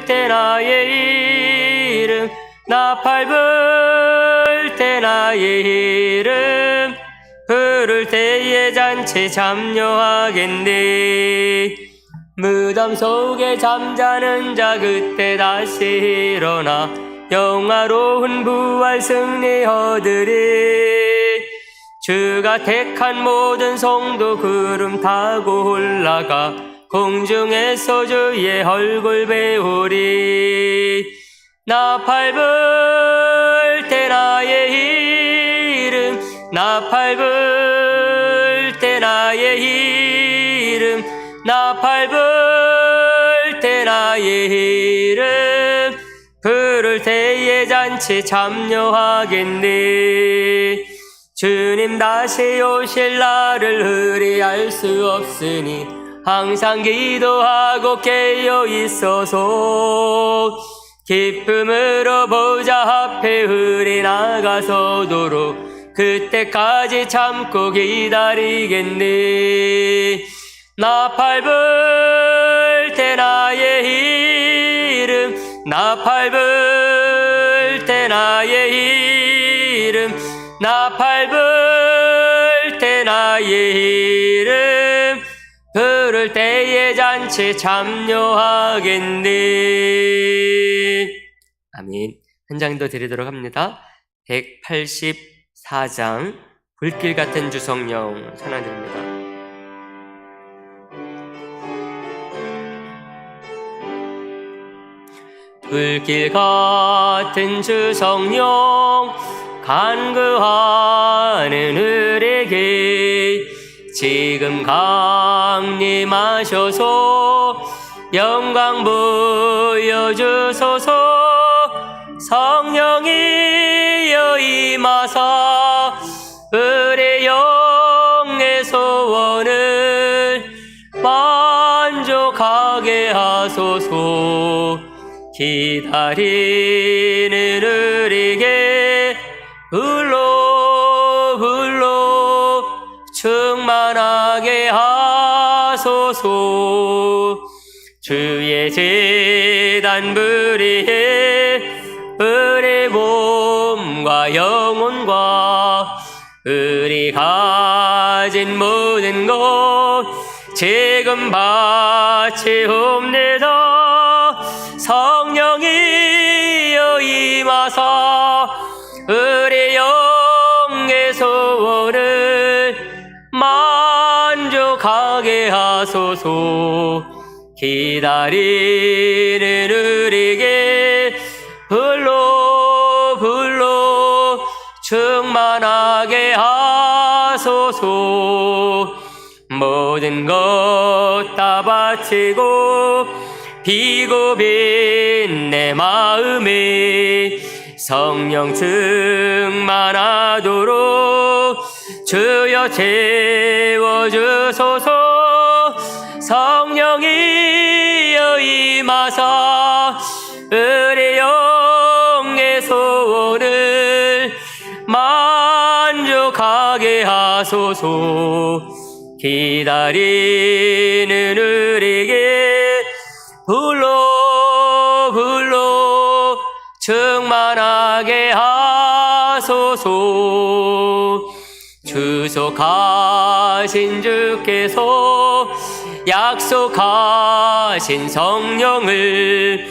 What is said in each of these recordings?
때 나의 이름 나 밟을 때 나의 이름 부를 때에 잔치 참여하겠네. 무덤 속에 잠자는 자 그때 다시 일어나 영화로운 부활 승리 얻으리. 주가 택한 모든 성도 구름 타고 올라가 공중에서 주의 얼굴 배우리. 나 밟을 때 나의 이름 나 밟을 때 나의 이름 나 밟을 때 나의 이름 부를 때에 잔치 참여하겠네. 주님 다시 오실 날을 의뢰할 수 없으니 항상 기도하고 깨어 있어서 기쁨으로 보좌 앞에 의뢰 나가서도록 그때까지 참고 기다리겠네. 나 밟을 때 나의 이름 나 밟을 때 나의 이름 나 밟을 때 나의 이름 부를 때에 잔치 참여하겠네. 아멘. 한 장 더 드리도록 합니다. 184장 불길 같은 주 성령 찬양드립니다. 불길 같은 주 성령 간구하는 우리에게 지금 강림하셔서 영광 보여주소서. 성령이여 임하사 우리 영의 소원을 만족하게 하소서. 기다리는 우리에게 불러 충만하게 하소서. 주의 제단 불이에 우리 몸과 영혼과 우리 가진 모든 것 지금 바치옵니다. 성령이여 임하사 우리 영의 소원을 만족하게 하소서. 기다리는 우리에게 불러 충만하게 하소서. 모든 것 다 바치고 비고 빈 내 마음에 성령 충만하도록 주여 채워주소서. 성령이여 임하사 우리 영의 소원을 만족하게 하소서. 기다리는 우리에게 불러 충만하게 하소서. 주속하신 주께서 약속하신 성령을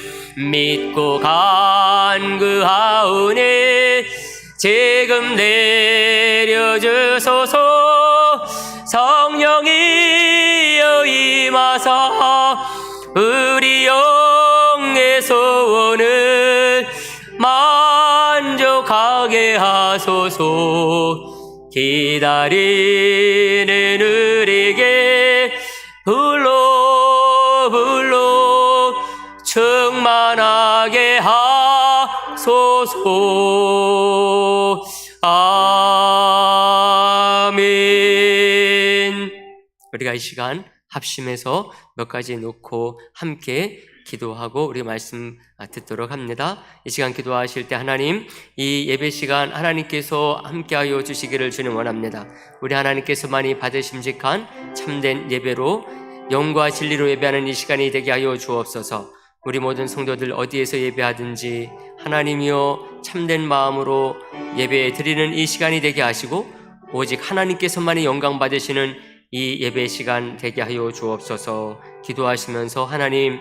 믿고 간구하오니 지금 내려주소서. 성령이여 임하사 우리 영의 소원을 만족하게 하소서. 기다리는 우리에게 불러 충만하게 하소서. 아멘. 우리가 이 시간 합심해서 몇 가지 놓고 함께 기도하고 우리 말씀 듣도록 합니다. 이 시간 기도하실 때 하나님, 이 예배 시간 하나님께서 함께하여 주시기를 주님 원합니다. 우리 하나님께서만이 받으심직한 참된 예배로 영과 진리로 예배하는 이 시간이 되게 하여 주옵소서. 우리 모든 성도들 어디에서 예배하든지 하나님이여 참된 마음으로 예배 드리는 이 시간이 되게 하시고 오직 하나님께서만이 영광 받으시는 이 예배 시간 되게 하여 주옵소서. 기도하시면서 하나님,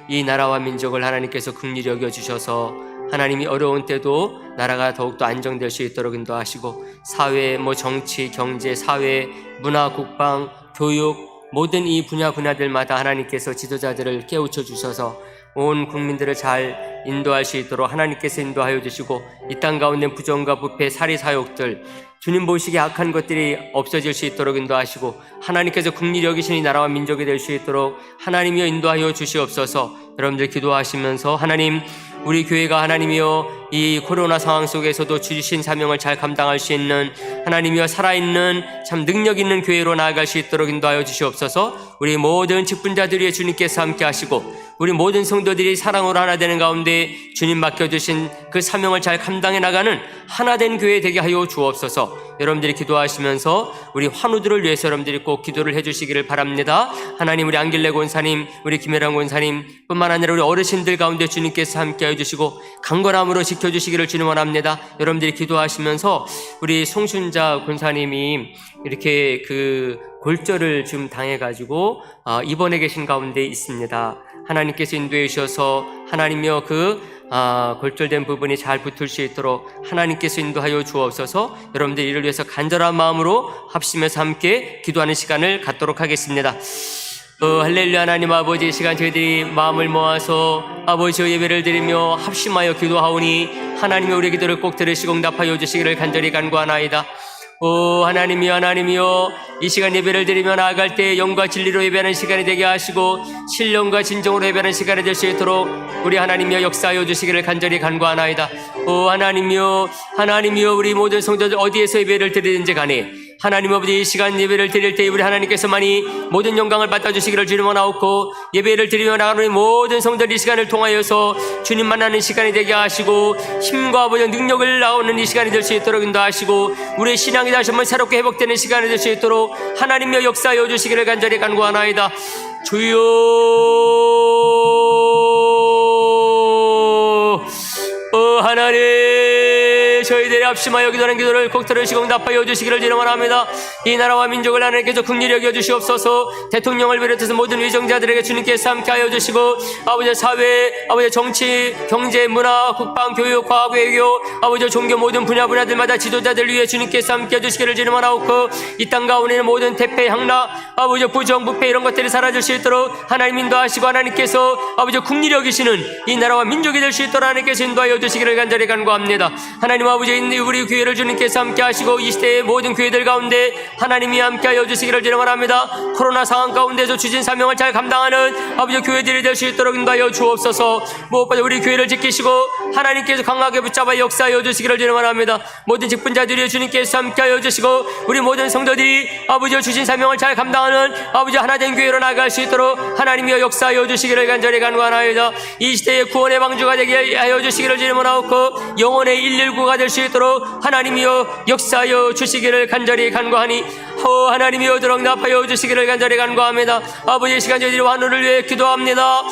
이 나라와 민족을 하나님께서 긍휼히 여겨주셔서 하나님이 어려운 때도 나라가 더욱더 안정될 수 있도록 인도하시고 사회, 정치, 경제, 사회, 문화, 국방, 교육 모든 이 분야들마다 하나님께서 지도자들을 깨우쳐 주셔서 온 국민들을 잘 인도할 수 있도록 하나님께서 인도하여 주시고 이 땅 가운데 부정과 부패, 살이, 사욕들 주님 보시기에 악한 것들이 없어질 수 있도록 인도하시고 하나님께서 긍휼히 여기신 이 나라와 민족이 될 수 있도록 하나님이여 인도하여 주시옵소서. 여러분들 기도하시면서 하나님, 우리 교회가 하나님이여 이 코로나 상황 속에서도 주신 사명을 잘 감당할 수 있는 하나님이여 살아있는 참 능력 있는 교회로 나아갈 수 있도록 인도하여 주시옵소서. 우리 모든 직분자들이 주님께서 함께 하시고 우리 모든 성도들이 사랑으로 하나 되는 가운데 주님 맡겨주신 그 사명을 잘 감당해 나가는 하나된 교회 되게 하여 주옵소서. 여러분들이 기도하시면서 우리 환우들을 위해서 여러분들이 꼭 기도를 해주시기를 바랍니다. 하나님, 우리 안길래 권사님, 우리 김혜랑 권사님 뿐만 아니라 우리 어르신들 가운데 주님께서 함께 해주시고 강건함으로 지켜주시기를 주님 원합니다. 여러분들이 기도하시면서 우리 송순자 권사님이 이렇게 그 골절을 좀 당해가지고 입원해 계신 가운데 있습니다. 하나님께서 인도해 주셔서 하나님이여 골절된 부분이 잘 붙을 수 있도록 하나님께서 인도하여 주옵소서. 여러분들 이를 위해서 간절한 마음으로 합심해서 함께 기도하는 시간을 갖도록 하겠습니다. 할렐루야. 하나님 아버지, 이 시간 저희들이 마음을 모아서 아버지의 예배를 드리며 합심하여 기도하오니 하나님이 우리 기도를 꼭 들으시고 응답하여 주시기를 간절히 간구하나이다. 하나님이여 이 시간 예배를 드리며 나아갈 때 영과 진리로 예배하는 시간이 되게 하시고 신령과 진정으로 예배하는 시간이 될 수 있도록 우리 하나님이여 역사하여 주시기를 간절히 간구하나이다. 하나님이여 우리 모든 성도들 어디에서 예배를 드리든지 간에 하나님 아버지, 이 시간 예배를 드릴 때 우리 하나님께서만이 모든 영광을 받아주시기를 주님 원하옵고 예배를 드리며 나가는 모든 성도들 이 시간을 통하여서 주님 만나는 시간이 되게 하시고 힘과 아버지 능력을 나오는 이 시간이 될 수 있도록 인도하시고 우리의 신앙이 다시 한번 새롭게 회복되는 시간이 될 수 있도록 하나님의 역사하여 주시기를 간절히 간구하나이다. 주여, 하나님, 저희들의 합심하여 기도하는 기도를 꼭 들으시고 응답하여 주시기를 주님 원합니다. 이 나라와 민족을 하나님께서 긍휼히 여겨 주시옵소서. 대통령을 비롯해서 모든 위정자들에게 주님께서 함께하여 주시고 아버지 사회, 아버지 정치, 경제, 문화, 국방, 교육, 과학, 외교, 아버지 종교 모든 분야들마다 지도자들 위해 주님께서 함께해 주시기를 주님 원하옵고 이 땅 가운데는 모든 대패, 향락, 아버지 부정, 부패 이런 것들이 사라질 수 있도록 하나님 인도하시고 하나님께서 아버지 긍휼히 여기시는 이 나라와 민족이 될 수 있도록 하나님께서 인도하여 주시기를 간절히 간구합니다. 하나님 아버지, 우리 교회를 주님께서 함께 하시고 이 시대의 모든 교회들 가운데 하나님이 함께 하여 주시기를 주님 원합니다. 코로나 상황 가운데서 주신 사명을 잘 감당하는 아버지 교회들이 될 수 있도록 인도하여 주옵소서. 무엇보다 우리 교회를 지키시고 하나님께서 강하게 붙잡아 역사하여 주시기를 주님 원합니다. 모든 직분자들이 주님께서 함께 하여 주시고 우리 모든 성도들이 아버지 주신 사명을 잘 감당하는 아버지 하나된 교회로 나아갈 수 있도록 하나님이여 역사하여 주시기를 간절히 간구하나이다. 이 시대의 구원의 방주가 되게 하여 주시기를 주님 원하옵고 영혼의 119가 될 수 있도록 하나님이여 역사하여 주시기를 간절히 간구하니 하나님이여 응답하여 주시기를 간절히 간구합니다. 아버지, 이 시간 저희들이 환우를 위해 기도합니다.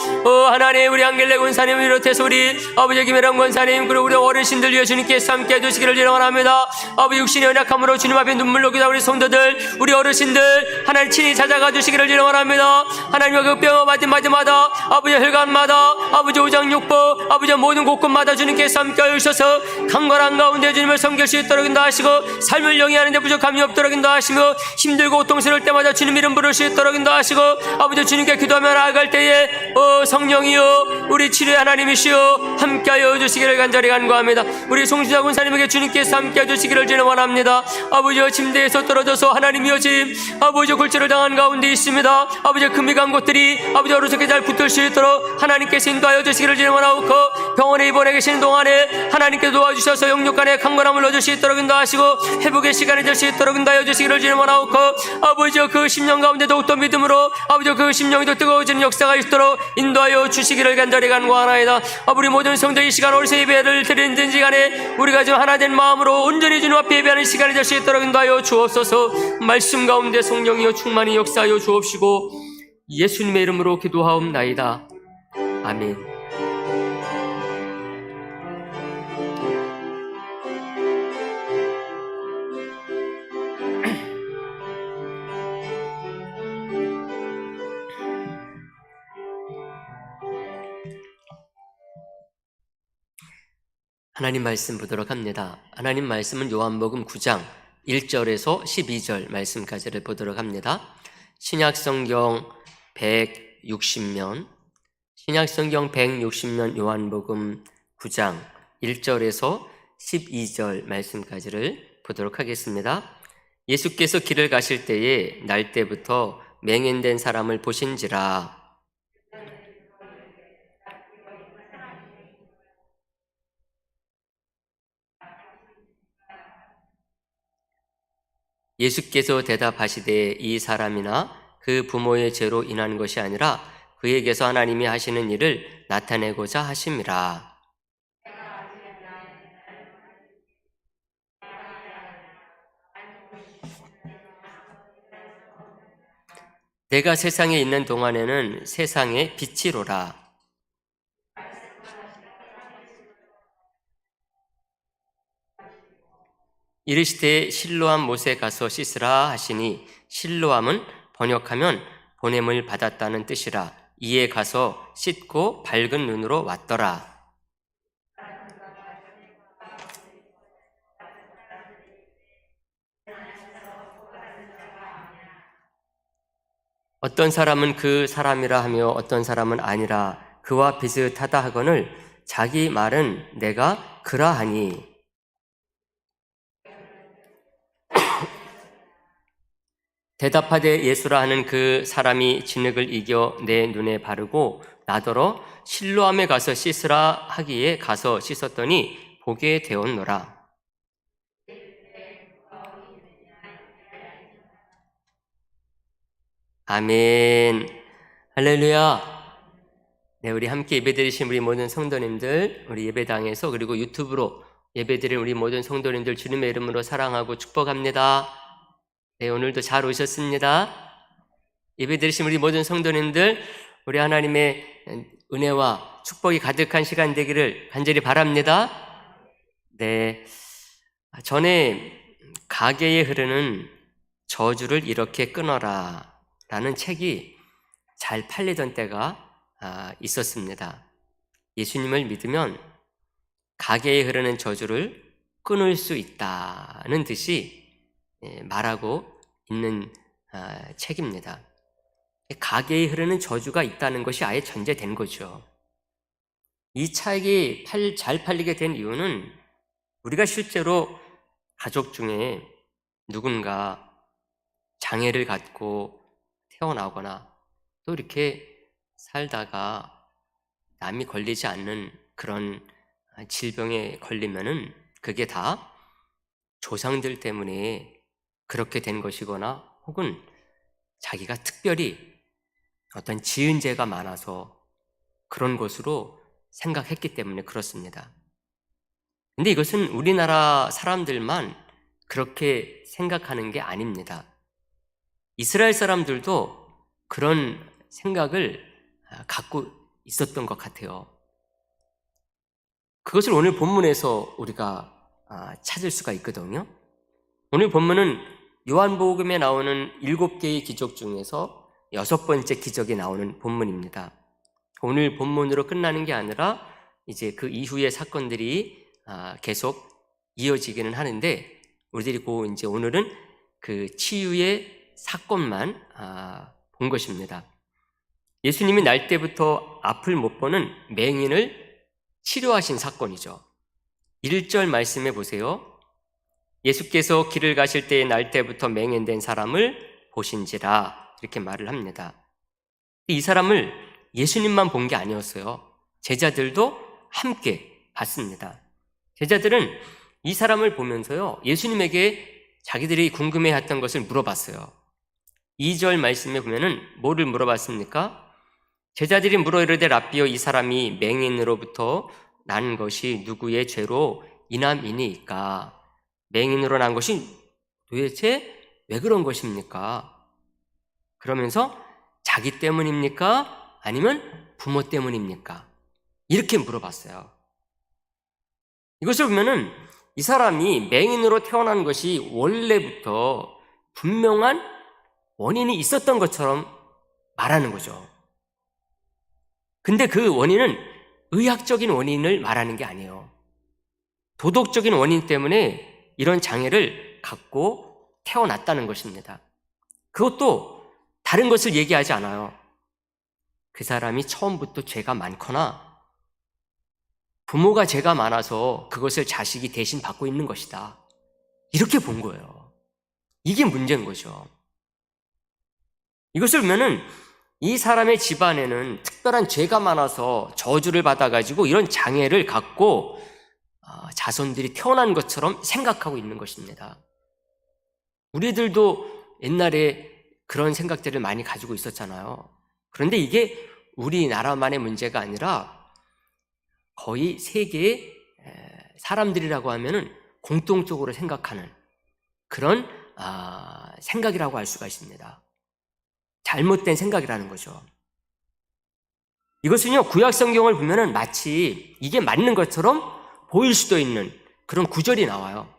하나님, 우리 안길래 권사님을 비롯해서 우리 아버지 김혜랑 권사님 그리고 우리 어르신들 위해 주님께서 함께 해주시기를 원합니다. 아버지, 육신의 연약함으로 주님 앞에 눈물로 기도하는 우리 성도들, 우리 어르신들 하나님 친히 찾아가 주시기를 원합니다. 하나님의 그 뼈 마디마다 아버지 혈관마다 아버지 오장육부 아버지 모든 곳곳마다 주님께서 함께 하셔서 강건한 가운데 주님을 섬길 수 있도록 인도하시고 삶을 영위하는 데 부족함이 없도록 인도하시며 힘들고 고통스러울 때마다 주님 이름 부를 수 있도록 인도하시고 아버지 주님께 기도하며 나아갈 때에 성령이여 우리 치료의 하나님이시여 함께하여 주시기를 간절히 간구합니다. 우리 송신자 군사님에게 주님께서 함께해 주시기를 주님 원합니다. 아버지여 침대에서 떨어져서 하나님이여 지금 아버지 골절을 당한 가운데 있습니다. 아버지 금이 간 곳들이 아버지 어루석게 잘 붙을 수 있도록 하나님께서 인도하여 주시기를 주님 원하옵고 병원에 입원해 계시는 동안에 하나님께서 도와주셔서 영육간에 강건함을 얻을 수 있도록 인도하시고 회복의 시간이 될 수 있도록 인도하여 주시기를 주님 원하옵고 아버지여 그 심령 가운데 더욱더 믿음으로 아버지여 그 심령이 더 뜨거워지는 역사가 있도록 인도하여 주시기를 간절히 간구하나이다. 우리 모든 성도 이 시간 어디서 예배를 드리는 시간에 우리가 지금 하나된 마음으로 온전히 주님 앞에 예배하는 시간이 될 수 있도록 인도하여 주옵소서. 말씀 가운데 성령이여 충만히 역사하여 주옵시고 예수님의 이름으로 기도하옵나이다. 아멘. 하나님 말씀 보도록 합니다. 하나님 말씀은 요한복음 9장 1절에서 12절 말씀까지를 보도록 합니다. 신약성경 160면 신약성경 160면 요한복음 9장 1절에서 12절 말씀까지를 보도록 하겠습니다. 예수께서 길을 가실 때에 날 때부터 맹인된 사람을 보신지라. 예수께서 대답하시되 이 사람이나 그 부모의 죄로 인한 것이 아니라 그에게서 하나님이 하시는 일을 나타내고자 하심이라. 내가 세상에 있는 동안에는 세상의 빛이로라. 이르시되 실로암 못에 가서 씻으라 하시니 실로암은 번역하면 보냄을 받았다는 뜻이라. 이에 가서 씻고 밝은 눈으로 왔더라. 어떤 사람은 그 사람이라 하며 어떤 사람은 아니라 그와 비슷하다 하거늘 자기 말은 내가 그라하니. 대답하되 예수라 하는 그 사람이 진흙을 이겨 내 눈에 바르고 나더러 실로암에 가서 씻으라 하기에 가서 씻었더니 보게 되었노라. 아멘. 할렐루야. 네, 우리 함께 예배드리신 우리 모든 성도님들, 우리 예배당에서 그리고 유튜브로 예배드린 우리 모든 성도님들 주님의 이름으로 사랑하고 축복합니다. 네, 오늘도 잘 오셨습니다. 예배드리신 우리 모든 성도님들, 우리 하나님의 은혜와 축복이 가득한 시간 되기를 간절히 바랍니다. 네, 전에 가게에 흐르는 저주를 이렇게 끊어라 라는 책이 잘 팔리던 때가 있었습니다. 예수님을 믿으면 가게에 흐르는 저주를 끊을 수 있다는 듯이 말하고 있는 책입니다. 가게에 흐르는 저주가 있다는 것이 아예 전제된 거죠. 이 책이 잘 팔리게 된 이유는 우리가 실제로 가족 중에 누군가 장애를 갖고 태어나거나 또 이렇게 살다가 남이 걸리지 않는 그런 질병에 걸리면은 그게 다 조상들 때문에 그렇게 된 것이거나 혹은 자기가 특별히 어떤 지은 죄가 많아서 그런 것으로 생각했기 때문에 그렇습니다. 근데 이것은 우리나라 사람들만 그렇게 생각하는 게 아닙니다. 이스라엘 사람들도 그런 생각을 갖고 있었던 것 같아요. 그것을 오늘 본문에서 우리가 찾을 수가 있거든요. 오늘 본문은 요한복음에 나오는 7개의 기적 중에서 6번째 기적이 나오는 본문입니다. 오늘 본문으로 끝나는 게 아니라 이제 그 이후의 사건들이 계속 이어지기는 하는데 우리들이 이제 오늘은 그 치유의 사건만 본 것입니다. 예수님이 날 때부터 앞을 못 보는 맹인을 치료하신 사건이죠. 1절 말씀해 보세요. 예수께서 길을 가실 때에 날 때부터 맹인된 사람을 보신지라 이렇게 말을 합니다. 이 사람을 예수님만 본 게 아니었어요. 제자들도 함께 봤습니다. 제자들은 이 사람을 보면서요, 예수님에게 자기들이 궁금해했던 것을 물어봤어요. 2절 말씀에 보면은 뭐를 물어봤습니까? 제자들이 물어 이르되 랍비여 이 사람이 맹인으로부터 난 것이 누구의 죄로 인함이니까? 맹인으로 난 것이 도대체 왜 그런 것입니까? 그러면서 자기 때문입니까? 아니면 부모 때문입니까? 이렇게 물어봤어요. 이것을 보면은 이 사람이 맹인으로 태어난 것이 원래부터 분명한 원인이 있었던 것처럼 말하는 거죠. 근데 그 원인은 의학적인 원인을 말하는 게 아니에요. 도덕적인 원인 때문에 이런 장애를 갖고 태어났다는 것입니다. 그것도 다른 것을 얘기하지 않아요. 그 사람이 처음부터 죄가 많거나 부모가 죄가 많아서 그것을 자식이 대신 받고 있는 것이다. 이렇게 본 거예요. 이게 문제인 거죠. 이것을 보면은 이 사람의 집안에는 특별한 죄가 많아서 저주를 받아가지고 이런 장애를 갖고 자손들이 태어난 것처럼 생각하고 있는 것입니다. 우리들도 옛날에 그런 생각들을 많이 가지고 있었잖아요. 그런데 이게 우리나라만의 문제가 아니라 거의 세계의 사람들이라고 하면은 공통적으로 생각하는 그런 생각이라고 할 수가 있습니다. 잘못된 생각이라는 거죠. 이것은요, 구약 성경을 보면은 마치 이게 맞는 것처럼 보일 수도 있는 그런 구절이 나와요.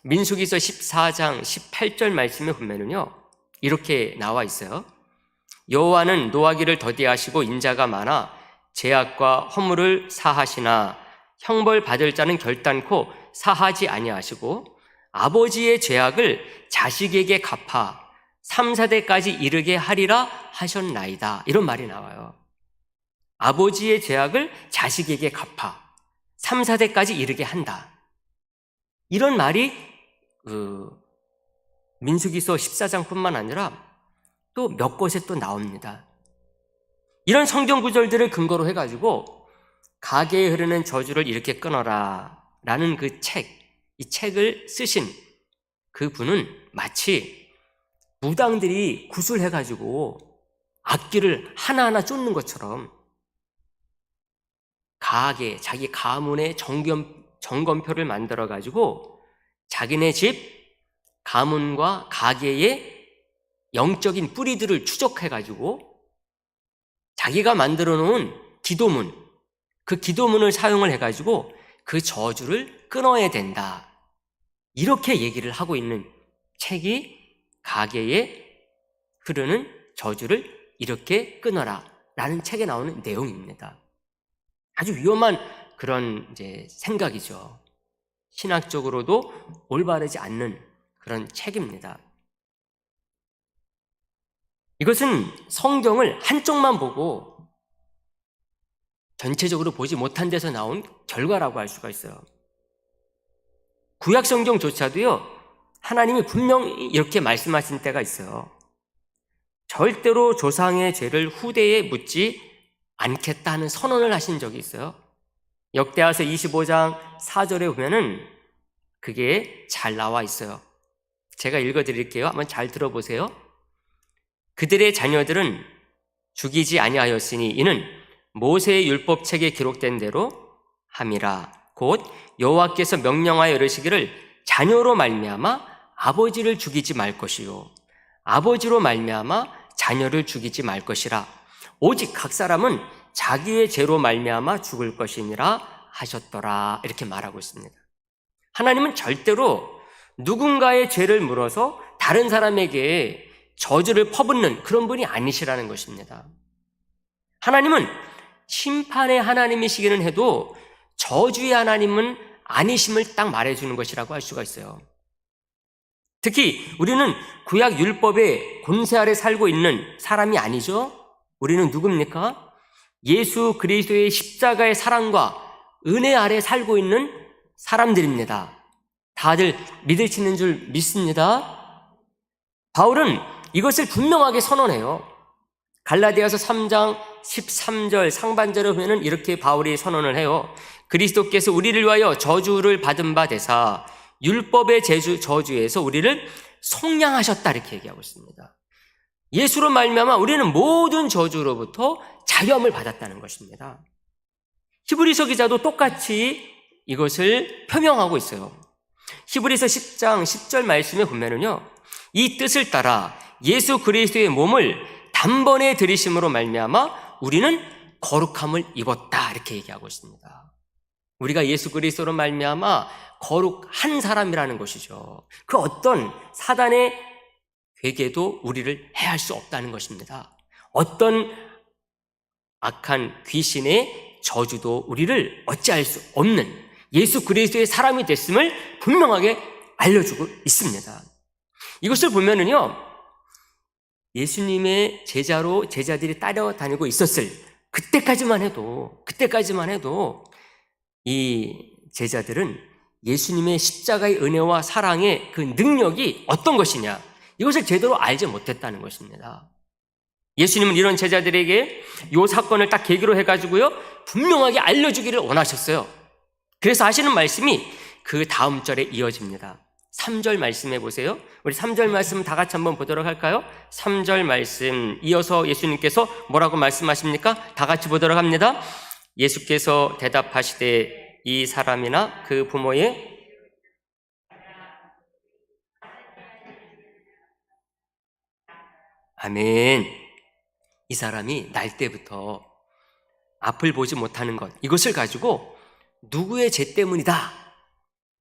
민수기서 14장 18절 말씀에 보면은요, 이렇게 나와 있어요. 여호와는 노하기를 더디하시고 인자가 많아 죄악과 허물을 사하시나 형벌 받을 자는 결단코 사하지 아니하시고 아버지의 죄악을 자식에게 갚아 3, 4대까지 이르게 하리라 하셨나이다. 이런 말이 나와요. 아버지의 죄악을 자식에게 갚아 3, 4대까지 이르게 한다. 이런 말이 민수기서 14장뿐만 아니라 또 몇 곳에 또 나옵니다. 이런 성경 구절들을 근거로 해가지고 가게에 흐르는 저주를 이렇게 끊어라 라는 그 이 책을 쓰신 그 분은 마치 무당들이 구슬해가지고 악기를 하나하나 쫓는 것처럼 가게, 자기 가문의 점검표를 만들어가지고 자기네 집 가문과 가게의 영적인 뿌리들을 추적해가지고 자기가 만들어 놓은 기도문, 그 기도문을 사용을 해가지고 그 저주를 끊어야 된다. 이렇게 얘기를 하고 있는 책이 가게에 흐르는 저주를 이렇게 끊어라 라는 책에 나오는 내용입니다. 아주 위험한 그런 생각이죠. 신학적으로도 올바르지 않는 그런 책입니다. 이것은 성경을 한쪽만 보고 전체적으로 보지 못한 데서 나온 결과라고 할 수가 있어요. 구약 성경조차도요, 하나님이 분명히 이렇게 말씀하신 때가 있어요. 절대로 조상의 죄를 후대에 묻지 않겠다는 선언을 하신 적이 있어요. 역대하서 25장 4절에 보면은 그게 잘 나와 있어요. 제가 읽어드릴게요. 한번 잘 들어보세요. 그들의 자녀들은 죽이지 아니하였으니 이는 모세의 율법책에 기록된 대로 함이라. 곧 여호와께서 명령하여 이르시기를 자녀로 말미암아 아버지를 죽이지 말 것이요 아버지로 말미암아 자녀를 죽이지 말 것이라. 오직 각 사람은 자기의 죄로 말미암아 죽을 것이니라 하셨더라. 이렇게 말하고 있습니다. 하나님은 절대로 누군가의 죄를 물어서 다른 사람에게 저주를 퍼붓는 그런 분이 아니시라는 것입니다. 하나님은 심판의 하나님이시기는 해도 저주의 하나님은 아니심을 딱 말해주는 것이라고 할 수가 있어요. 특히 우리는 구약 율법의 권세 아래 살고 있는 사람이 아니죠. 우리는 누굽니까? 예수 그리스도의 십자가의 사랑과 은혜 아래 살고 있는 사람들입니다. 다들 믿으시는 줄 믿습니다. 바울은 이것을 분명하게 선언해요. 갈라디아서 3장 13절 상반절에 보면 이렇게 바울이 선언을 해요. 그리스도께서 우리를 위하여 저주를 받은 바 되사 율법의 저주에서 우리를 속량하셨다 이렇게 얘기하고 있습니다. 예수로 말미암아 우리는 모든 저주로부터 자유함을 받았다는 것입니다. 히브리서 기자도 똑같이 이것을 표명하고 있어요. 히브리서 10장 10절 말씀에 보면은요, 이 뜻을 따라 예수 그리스도의 몸을 단번에 들이심으로 말미암아 우리는 거룩함을 입었다 이렇게 얘기하고 있습니다. 우리가 예수 그리스도로 말미암아 거룩한 사람이라는 것이죠. 그 어떤 사단의 괴계도 우리를 해할 수 없다는 것입니다. 어떤 악한 귀신의 저주도 우리를 어찌할 수 없는 예수 그리스도의 사람이 됐음을 분명하게 알려주고 있습니다. 이것을 보면은요, 예수님의 제자로 제자들이 따라다니고 있었을 그때까지만 해도 이 제자들은 예수님의 십자가의 은혜와 사랑의 그 능력이 어떤 것이냐, 이것을 제대로 알지 못했다는 것입니다. 예수님은 이런 제자들에게 이 사건을 딱 계기로 해가지고요, 분명하게 알려주기를 원하셨어요. 그래서 하시는 말씀이 그 다음 절에 이어집니다. 3절 말씀해 보세요. 우리 3절 말씀 다 같이 한번 보도록 할까요? 3절 말씀 이어서 예수님께서 뭐라고 말씀하십니까? 다 같이 보도록 합니다. 예수께서 대답하시되 이 사람이나 그 부모의 아멘. 이 사람이 날 때부터 앞을 보지 못하는 것, 이것을 가지고 누구의 죄 때문이다,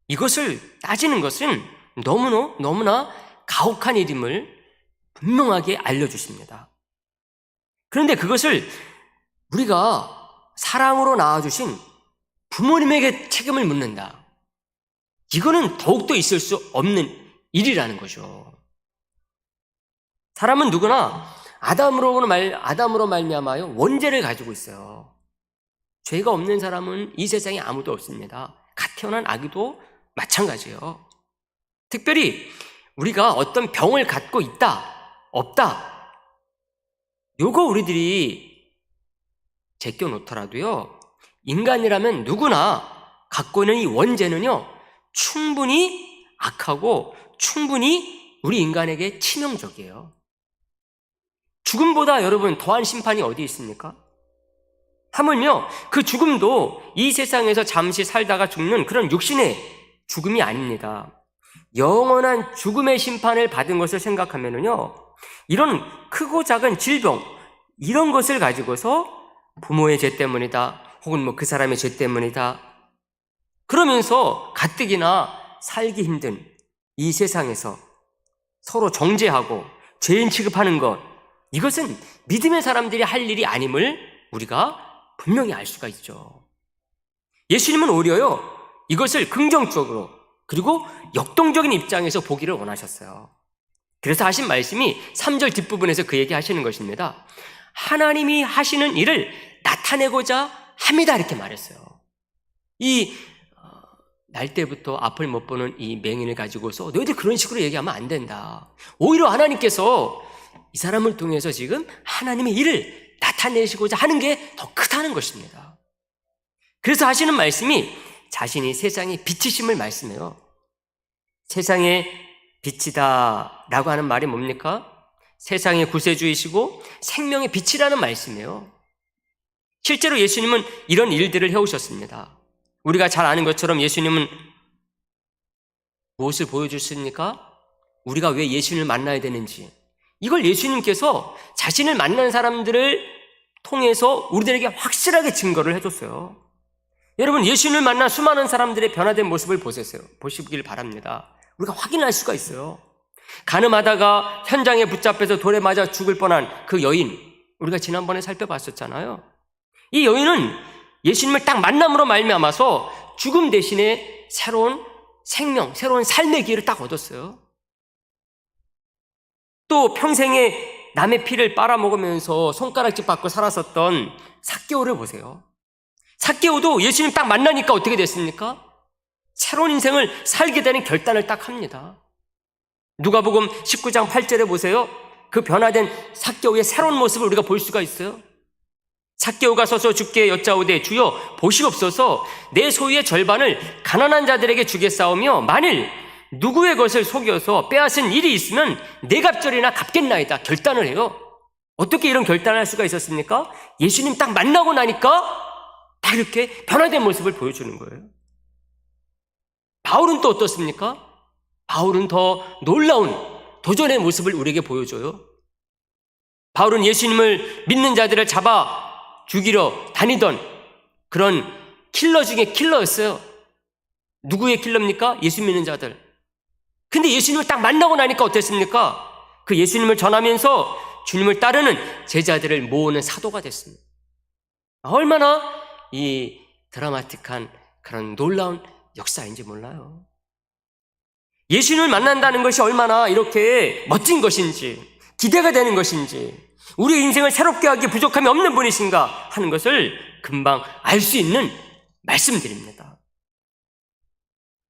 이것을 따지는 것은 너무나 가혹한 일임을 분명하게 알려주십니다. 그런데 그것을 우리가 사랑으로 낳아주신 부모님에게 책임을 묻는다, 이거는 더욱더 있을 수 없는 일이라는 거죠. 사람은 누구나 아담으로 말미암아요 원죄를 가지고 있어요. 죄가 없는 사람은 이 세상에 아무도 없습니다. 갓 태어난 아기도 마찬가지예요. 특별히 우리가 어떤 병을 갖고 있다, 없다, 요거 우리들이 제껴놓더라도요, 인간이라면 누구나 갖고 있는 이 원죄는요, 충분히 악하고 충분히 우리 인간에게 치명적이에요. 죽음보다 여러분 더한 심판이 어디 있습니까? 하물며 그 죽음도 이 세상에서 잠시 살다가 죽는 그런 육신의 죽음이 아닙니다. 영원한 죽음의 심판을 받은 것을 생각하면은요, 이런 크고 작은 질병, 이런 것을 가지고서 부모의 죄 때문이다, 혹은 그 사람의 죄 때문이다, 그러면서 가뜩이나 살기 힘든 이 세상에서 서로 정죄하고 죄인 취급하는 것, 이것은 믿음의 사람들이 할 일이 아님을 우리가 분명히 알 수가 있죠. 예수님은 오히려요, 이것을 긍정적으로 그리고 역동적인 입장에서 보기를 원하셨어요. 그래서 하신 말씀이 3절 뒷부분에서 그 얘기 하시는 것입니다. 하나님이 하시는 일을 나타내고자 합니다, 이렇게 말했어요. 날 때부터 앞을 못 보는 이 맹인을 가지고서 너희들 그런 식으로 얘기하면 안 된다. 오히려 하나님께서 이 사람을 통해서 지금 하나님의 일을 나타내시고자 하는 게 더 크다는 것입니다. 그래서 하시는 말씀이 자신이 세상의 빛이심을 말씀해요. 세상의 빛이다 라고 하는 말이 뭡니까? 세상의 구세주이시고 생명의 빛이라는 말씀이에요. 실제로 예수님은 이런 일들을 해오셨습니다. 우리가 잘 아는 것처럼 예수님은 무엇을 보여주십니까? 우리가 왜 예수님을 만나야 되는지, 이걸 예수님께서 자신을 만난 사람들을 통해서 우리들에게 확실하게 증거를 해줬어요. 여러분, 예수님을 만난 수많은 사람들의 변화된 모습을 보시길 바랍니다. 우리가 확인할 수가 있어요. 가늠하다가 현장에 붙잡혀서 돌에 맞아 죽을 뻔한 그 여인, 우리가 지난번에 살펴봤었잖아요. 이 여인은 예수님을 딱 만남으로 말미암아서 죽음 대신에 새로운 생명, 새로운 삶의 기회를 딱 얻었어요. 또 평생에 남의 피를 빨아먹으면서 손가락질 받고 살았었던 삭개오를 보세요. 삭개오도 예수님 딱 만나니까 어떻게 됐습니까? 새로운 인생을 살게 되는 결단을 딱 합니다. 누가복음 19장 8절에 보세요. 그 변화된 삭개오의 새로운 모습을 우리가 볼 수가 있어요. 삭개오가 서서 주께 여짜오되 주여 보시옵소서, 내 소유의 절반을 가난한 자들에게 주겠사오며 만일 누구의 것을 속여서 빼앗은 일이 있으면 네 갑절이나 갚겠나이다, 결단을 해요. 어떻게 이런 결단을 할 수가 있었습니까? 예수님 딱 만나고 나니까 딱 이렇게 변화된 모습을 보여주는 거예요. 바울은 또 어떻습니까? 바울은 더 놀라운 도전의 모습을 우리에게 보여줘요. 바울은 예수님을 믿는 자들을 잡아 죽이러 다니던 그런 킬러 중에 킬러였어요. 누구의 킬러입니까? 예수 믿는 자들. 근데 예수님을 딱 만나고 나니까 어땠습니까? 그 예수님을 전하면서 주님을 따르는 제자들을 모으는 사도가 됐습니다. 얼마나 이 드라마틱한 그런 놀라운 역사인지 몰라요. 예수님을 만난다는 것이 얼마나 이렇게 멋진 것인지, 기대가 되는 것인지, 우리의 인생을 새롭게 하기에 부족함이 없는 분이신가 하는 것을 금방 알 수 있는 말씀드립니다.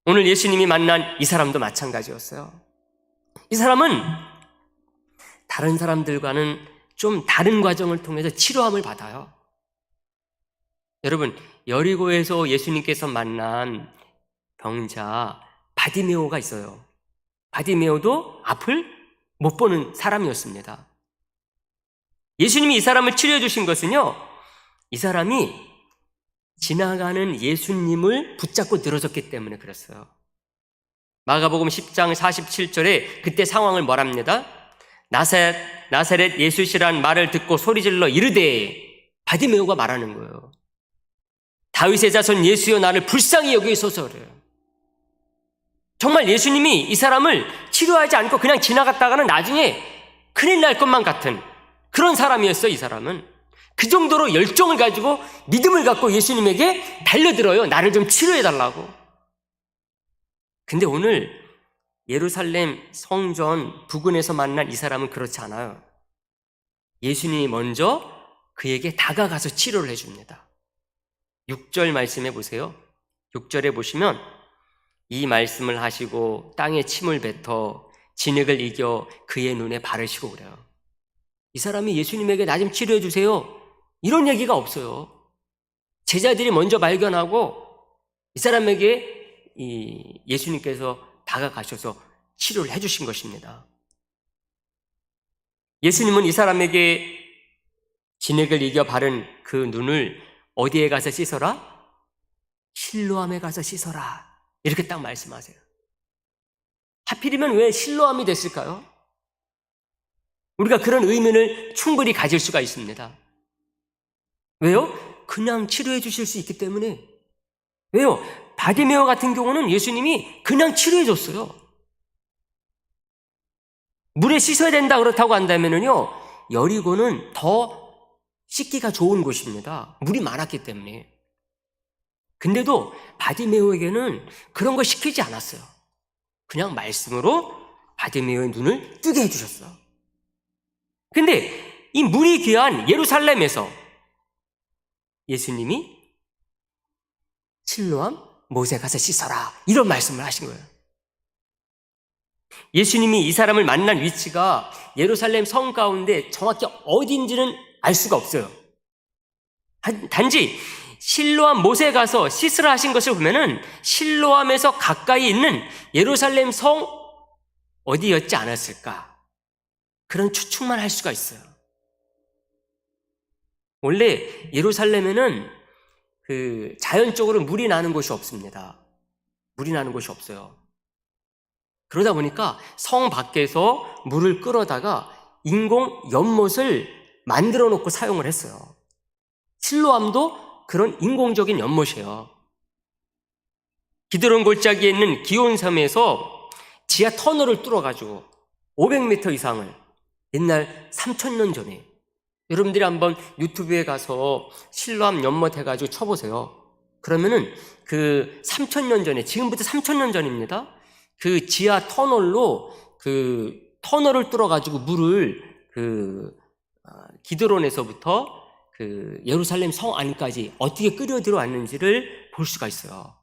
오늘 예수님이 만난 이 사람도 마찬가지였어요. 이 사람은 다른 사람들과는 좀 다른 과정을 통해서 치료함을 받아요. 여러분, 여리고에서 예수님께서 만난 병자 바디메오가 있어요. 바디메오도 앞을 못 보는 사람이었습니다. 예수님이 이 사람을 치료해 주신 것은요, 이 사람이 지나가는 예수님을 붙잡고 늘어졌기 때문에 그랬어요. 마가복음 10장 47절에 그때 상황을 말합니다. 나사렛 예수시란 말을 듣고 소리질러 이르되, 바디메오가 말하는 거예요. 다윗의 자손 예수여 나를 불쌍히 여기소서 그래요. 정말 예수님이 이 사람을 치료하지 않고 그냥 지나갔다가는 나중에 큰일 날 것만 같은 그런 사람이었어요. 이 사람은 그 정도로 열정을 가지고 믿음을 갖고 예수님에게 달려들어요. 나를 좀 치료해달라고. 근데 오늘 예루살렘 성전 부근에서 만난 이 사람은 그렇지 않아요. 예수님이 먼저 그에게 다가가서 치료를 해줍니다. 6절 말씀해 보세요. 6절에 보시면 이 말씀을 하시고 땅에 침을 뱉어 진흙을 이겨 그의 눈에 바르시고 그래요. 이 사람이 예수님에게 나 좀 치료해 주세요 이런 얘기가 없어요. 제자들이 먼저 발견하고 이 사람에게 예수님께서 다가가셔서 치료를 해주신 것입니다. 예수님은 이 사람에게 진흙을 이겨 바른 그 눈을 어디에 가서 씻어라? 실로암에 가서 씻어라. 이렇게 딱 말씀하세요. 하필이면 왜 실로암이 됐을까요? 우리가 그런 의미를 충분히 가질 수가 있습니다. 왜요? 그냥 치료해 주실 수 있기 때문에. 왜요? 바디메오 같은 경우는 예수님이 그냥 치료해 줬어요. 물에 씻어야 된다 그렇다고 한다면요, 여리고는 더 씻기가 좋은 곳입니다. 물이 많았기 때문에. 근데도 바디메오에게는 그런 거 시키지 않았어요. 그냥 말씀으로 바디메오의 눈을 뜨게 해주셨어요. 근데 이 물이 귀한 예루살렘에서 예수님이 실로암 못에 가서 씻어라 이런 말씀을 하신 거예요. 예수님이 이 사람을 만난 위치가 예루살렘 성 가운데 정확히 어딘지는 알 수가 없어요. 단지 실로암 못에 가서 씻으라 하신 것을 보면은 실로암에서 가까이 있는 예루살렘 성 어디였지 않았을까? 그런 추측만 할 수가 있어요. 원래 예루살렘에는 자연적으로 물이 나는 곳이 없습니다. 물이 나는 곳이 없어요. 그러다 보니까 성 밖에서 물을 끌어다가 인공 연못을 만들어 놓고 사용을 했어요. 실로암도 그런 인공적인 연못이에요. 기드론 골짜기에 있는 기온섬에서 지하 터널을 뚫어가지고 500m 이상을 옛날 3000년 전에, 여러분들이 한번 유튜브에 가서 실로암 연못 해가지고 쳐보세요. 그러면은 그 3000년 전에, 지금부터 3000년 전입니다. 그 지하 터널로 그 터널을 뚫어가지고 물을 기드론에서부터 그 예루살렘 성 안까지 어떻게 끌어 들어왔는지를 볼 수가 있어요.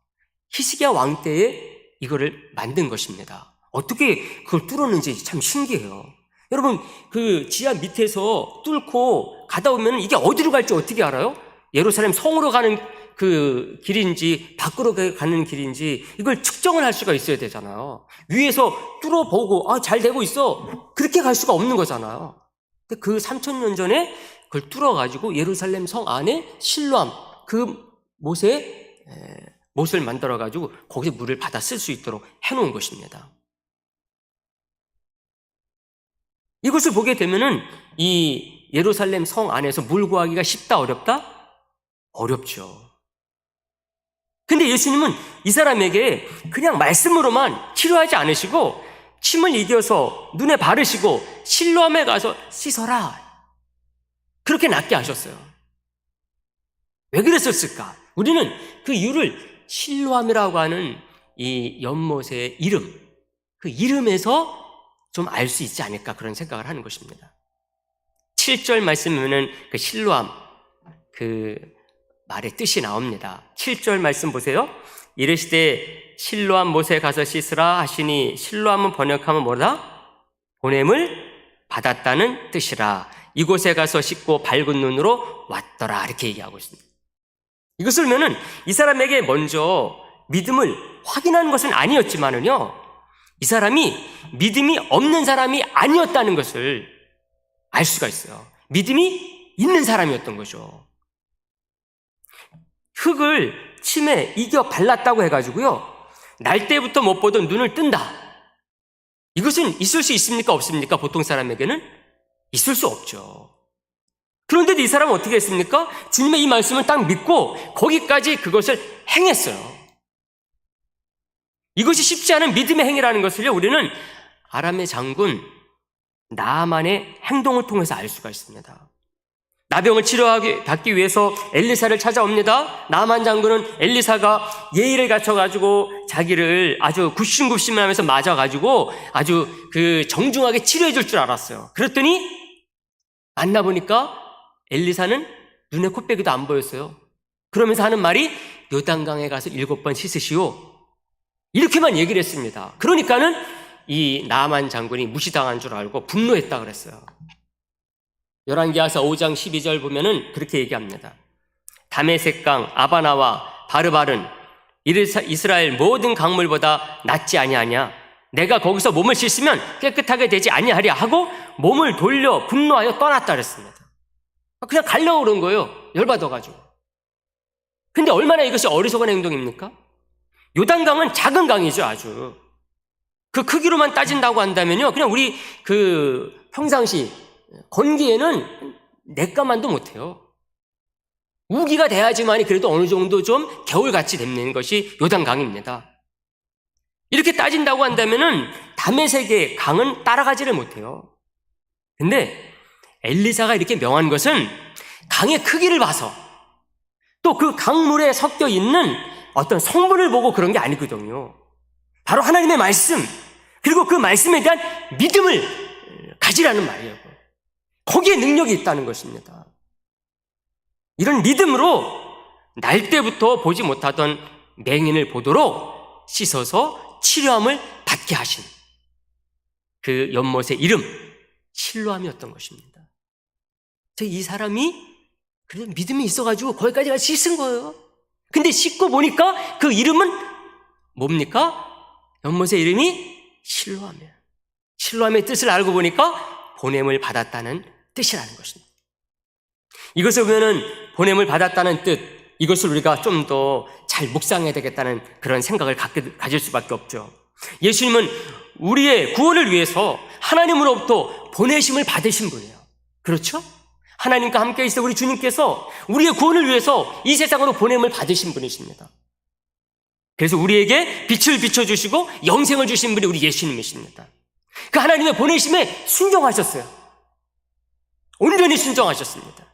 히스기야 왕 때에 이거를 만든 것입니다. 어떻게 그걸 뚫었는지 참 신기해요. 여러분, 그 지하 밑에서 뚫고 가다 보면 이게 어디로 갈지 어떻게 알아요? 예루살렘 성으로 가는 그 길인지 밖으로 가는 길인지 이걸 측정을 할 수가 있어야 되잖아요. 위에서 뚫어보고 잘 되고 있어, 그렇게 갈 수가 없는 거잖아요. 근데 그 3000년 전에 그걸 뚫어가지고 예루살렘 성 안에 실로암 그 못을 만들어가지고 거기서 물을 받아 쓸 수 있도록 해놓은 것입니다. 이것을 보게 되면은 이 예루살렘 성 안에서 물 구하기가 쉽다 어렵다? 어렵죠. 근데 예수님은 이 사람에게 그냥 말씀으로만 치료하지 않으시고 침을 이겨서 눈에 바르시고 실로암에 가서 씻어라, 그렇게 낫게 하셨어요. 왜 그랬었을까? 우리는 그 이유를 실로암이라고 하는 이 연못의 이름, 그 이름에서 좀 알 수 있지 않을까 그런 생각을 하는 것입니다. 7절 말씀에는 그 실로암 그 말의 뜻이 나옵니다. 7절 말씀 보세요. 이르시되 실로암 못에 가서 씻으라 하시니 실로암은 번역하면 뭐다? 보냄을 받았다는 뜻이라. 이곳에 가서 씻고 밝은 눈으로 왔더라 이렇게 얘기하고 있습니다. 이것을 보면은 이 사람에게 먼저 믿음을 확인하는 것은 아니었지만은요, 이 사람이 믿음이 없는 사람이 아니었다는 것을 알 수가 있어요. 믿음이 있는 사람이었던 거죠. 흙을 침에 이겨 발랐다고 해가지고요, 날 때부터 못 보던 눈을 뜬다. 이것은 있을 수 있습니까? 없습니까? 보통 사람에게는 있을 수 없죠. 그런데도 이 사람은 어떻게 했습니까? 주님의 이 말씀을 딱 믿고 거기까지 그것을 행했어요. 이것이 쉽지 않은 믿음의 행위라는 것을요, 우리는 아람의 장군 나아만의 행동을 통해서 알 수가 있습니다. 나병을 치료받기 위해서 엘리사를 찾아옵니다. 나아만 장군은 엘리사가 예의를 갖춰가지고 자기를 아주 굽신굽신하면서 맞아가지고 아주 그 정중하게 치료해 줄 줄 알았어요. 그랬더니 만나보니까 엘리사는 눈에 코빼기도 안 보였어요. 그러면서 하는 말이 요단강에 가서 7번 씻으시오, 이렇게만 얘기를 했습니다. 그러니까는 이 나아만 장군이 무시당한 줄 알고 분노했다 그랬어요. 열왕기하사 5장 12절 보면은 그렇게 얘기합니다. 다메섹강 아바나와 바르바른 이스라엘 모든 강물보다 낫지 아니하냐? 내가 거기서 몸을 씻으면 깨끗하게 되지 아니하랴 하고 몸을 돌려 분노하여 떠났다 그랬습니다. 그냥 가려고 그런 거예요. 열받아가지고. 근데 얼마나 이것이 어리석은 행동입니까? 요단강은 작은 강이죠, 아주. 그 크기로만 따진다고 한다면요, 그냥 우리 그 평상시 건기에는 내가만도 못해요. 우기가 돼야지만이 그래도 어느 정도 좀 겨울같이 되는 것이 요단강입니다. 이렇게 따진다고 한다면은 다메섹의 강은 따라가지를 못해요. 근데 엘리사가 이렇게 명한 것은 강의 크기를 봐서 또 그 강물에 섞여 있는 어떤 성분을 보고 그런 게 아니거든요. 바로 하나님의 말씀, 그리고 그 말씀에 대한 믿음을 가지라는 말이에요. 거기에 능력이 있다는 것입니다. 이런 믿음으로 날 때부터 보지 못하던 맹인을 보도록 씻어서 치료함을 받게 하신 그 연못의 이름 실로암이었던 것입니다. 이 사람이 그래도 믿음이 있어가지고 거기까지 가서 씻은 거예요. 근데 씻고 보니까 그 이름은 뭡니까? 연못의 이름이 실로암이에요. 실로암의 뜻을 알고 보니까 보냄을 받았다는 뜻이라는 것입니다. 이것을 보면은 보냄을 받았다는 뜻, 이것을 우리가 좀 더 잘 묵상해야 되겠다는 그런 생각을 가질 수밖에 없죠. 예수님은 우리의 구원을 위해서 하나님으로부터 보내심을 받으신 분이에요. 그렇죠? 하나님과 함께 있어 우리 주님께서 우리의 구원을 위해서 이 세상으로 보냄을 받으신 분이십니다. 그래서 우리에게 빛을 비춰주시고 영생을 주신 분이 우리 예수님이십니다. 그 하나님의 보내심에 순종하셨어요. 온전히 순종하셨습니다.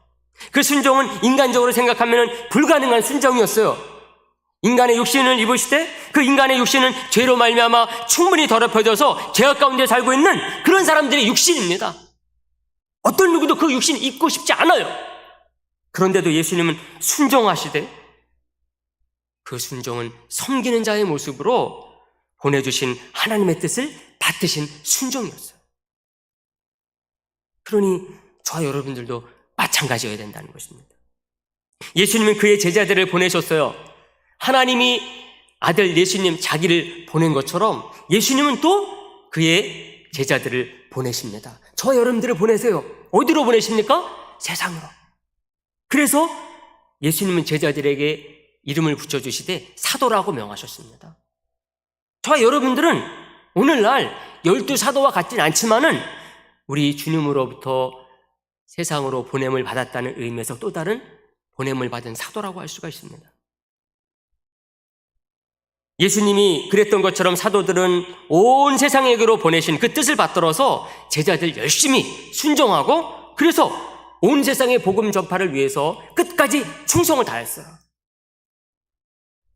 그 순종은 인간적으로 생각하면 불가능한 순종이었어요. 인간의 육신을 입으시되 그 인간의 육신은 죄로 말미암아 충분히 더럽혀져서 죄악 가운데 살고 있는 그런 사람들의 육신입니다. 어떤 누구도 그 육신 입고 싶지 않아요. 그런데도 예수님은 순종하시되 그 순종은 섬기는 자의 모습으로 보내주신 하나님의 뜻을 받드신 순종이었어요. 그러니 저와 여러분들도 마찬가지여야 된다는 것입니다. 예수님은 그의 제자들을 보내셨어요. 하나님이 아들 예수님 자기를 보낸 것처럼 예수님은 또 그의 제자들을 보내십니다. 저와 여러분들을 보내세요. 어디로 보내십니까? 세상으로. 그래서 예수님은 제자들에게 이름을 붙여주시되 사도라고 명하셨습니다. 저와 여러분들은 오늘날 12사도와 같진 않지만은 우리 주님으로부터 세상으로 보냄을 받았다는 의미에서 또 다른 보냄을 받은 사도라고 할 수가 있습니다. 예수님이 그랬던 것처럼 사도들은 온 세상에게로 보내신 그 뜻을 받들어서 제자들 열심히 순종하고 그래서 온 세상의 복음 전파를 위해서 끝까지 충성을 다했어요.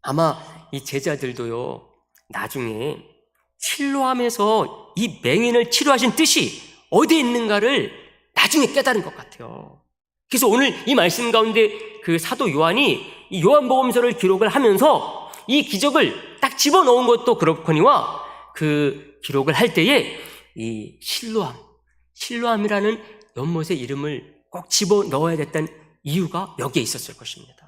아마 이 제자들도요, 나중에 실로암에서 이 맹인을 치료하신 뜻이 어디에 있는가를 나중에 깨달은 것 같아요. 그래서 오늘 이 말씀 가운데 그 사도 요한이 이 요한복음서를 기록을 하면서 이 기적을 딱 집어넣은 것도 그렇거니와 그 기록을 할 때에 이 실로암이라는 연못의 이름을 꼭 집어넣어야 됐던 이유가 여기에 있었을 것입니다.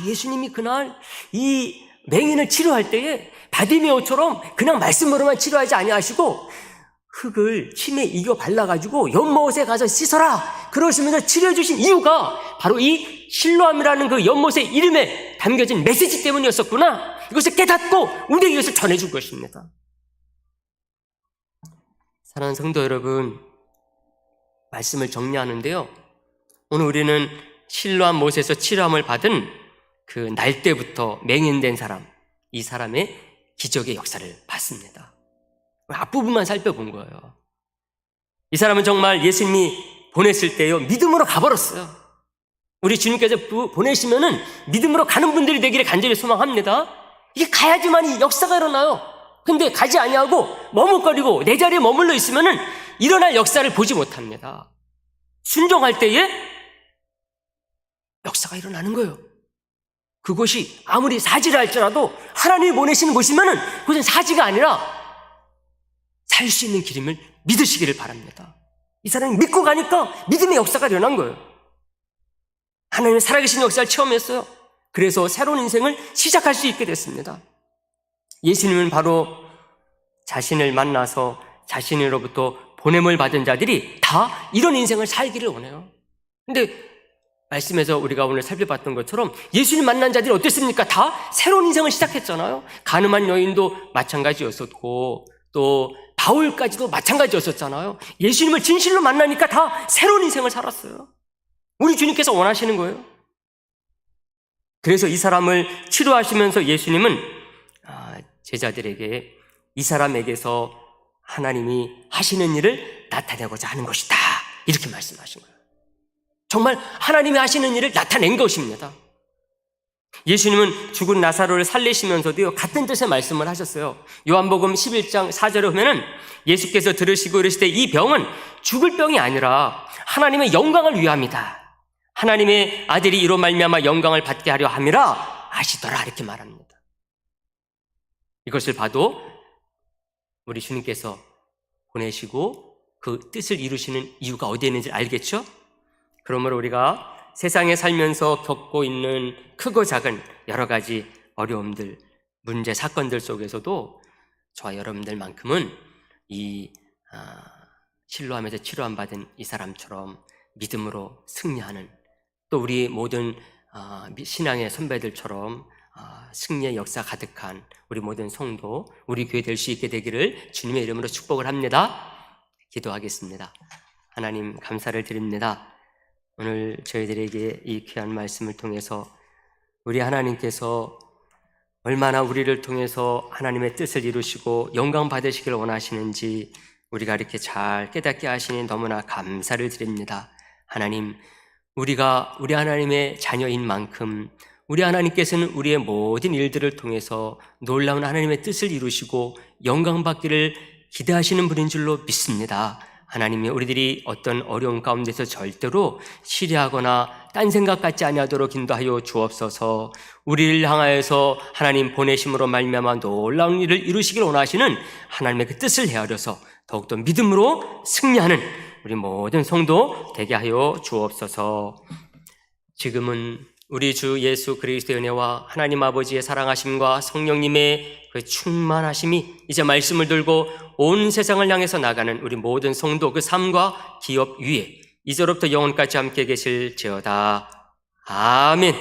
예수님이 그날 이 맹인을 치료할 때에 바디메오처럼 그냥 말씀으로만 치료하지 아니하시고 흙을 침에 이겨 발라가지고 연못에 가서 씻어라 그러시면서 치료해 주신 이유가 바로 이 실로암이라는 그 연못의 이름에 담겨진 메시지 때문이었었구나. 이것을 깨닫고 우리에게 이것을 전해준 것입니다. 사랑하는 성도 여러분, 말씀을 정리하는데요, 오늘 우리는 실로암 못에서 치료함을 받은 그 날 때부터 맹인된 사람, 이 사람의 기적의 역사를 봤습니다. 앞부분만 살펴본 거예요. 이 사람은 정말 예수님이 보냈을 때요, 믿음으로 가버렸어요. 우리 주님께서 보내시면은 믿음으로 가는 분들이 되기를 간절히 소망합니다. 이게 가야지만 이 역사가 일어나요. 근데 가지 아니하고 머뭇거리고 내 자리에 머물러 있으면은 일어날 역사를 보지 못합니다. 순종할 때에 역사가 일어나는 거예요. 그것이 아무리 사지를 할지라도 하나님이 보내시는 곳이면은 그것은 사지가 아니라 살 수 있는 길임을 믿으시기를 바랍니다. 이 사람이 믿고 가니까 믿음의 역사가 일어난 거예요. 하나님의 살아계신 역사를 체험했어요. 그래서 새로운 인생을 시작할 수 있게 됐습니다. 예수님은 바로 자신을 만나서 자신으로부터 보냄을 받은 자들이 다 이런 인생을 살기를 원해요. 근데 말씀에서 우리가 오늘 살펴봤던 것처럼 예수님 만난 자들이 어땠습니까? 다 새로운 인생을 시작했잖아요. 가늠한 여인도 마찬가지였었고 또 바울까지도 마찬가지였었잖아요. 예수님을 진실로 만나니까 다 새로운 인생을 살았어요. 우리 주님께서 원하시는 거예요. 그래서 이 사람을 치료하시면서 예수님은 제자들에게 이 사람에게서 하나님이 하시는 일을 나타내고자 하는 것이다, 이렇게 말씀하신 거예요. 정말 하나님이 하시는 일을 나타낸 것입니다. 예수님은 죽은 나사로를 살리시면서도요, 같은 뜻의 말씀을 하셨어요. 요한복음 11장 4절에 보면은 예수께서 들으시고 이르시되 이 병은 죽을 병이 아니라 하나님의 영광을 위함이다. 하나님의 아들이 이로 말미암아 영광을 받게 하려 함이라 하시더라, 이렇게 말합니다. 이것을 봐도 우리 주님께서 보내시고 그 뜻을 이루시는 이유가 어디에 있는지 알겠죠? 그러므로 우리가 세상에 살면서 겪고 있는 크고 작은 여러 가지 어려움들, 문제, 사건들 속에서도 저와 여러분들만큼은 이 실로암에서 치료함 받은 이 사람처럼 믿음으로 승리하는, 또 우리 모든 신앙의 선배들처럼 승리의 역사 가득한 우리 모든 성도, 우리 교회 될 수 있게 되기를 주님의 이름으로 축복을 합니다. 기도하겠습니다. 하나님, 감사를 드립니다. 오늘 저희들에게 이 귀한 말씀을 통해서 우리 하나님께서 얼마나 우리를 통해서 하나님의 뜻을 이루시고 영광 받으시길 원하시는지 우리가 이렇게 잘 깨닫게 하시니 너무나 감사를 드립니다. 하나님, 우리가 우리 하나님의 자녀인 만큼 우리 하나님께서는 우리의 모든 일들을 통해서 놀라운 하나님의 뜻을 이루시고 영광 받기를 기대하시는 분인 줄로 믿습니다. 하나님이 우리들이 어떤 어려움 가운데서 절대로 시리하거나 딴 생각 같지 아니하도록 인도하여 주옵소서. 우리를 향하여서 하나님 보내심으로 말미암아 놀라운 일을 이루시길 원하시는 하나님의 그 뜻을 헤아려서 더욱더 믿음으로 승리하는 우리 모든 성도 되게 하여 주옵소서. 지금은 우리 주 예수 그리스도의 은혜와 하나님 아버지의 사랑하심과 성령님의 그 충만하심이 이제 말씀을 들고 온 세상을 향해서 나가는 우리 모든 성도 그 삶과 기업 위에 이제로부터 영원까지 함께 계실지어다. 아멘.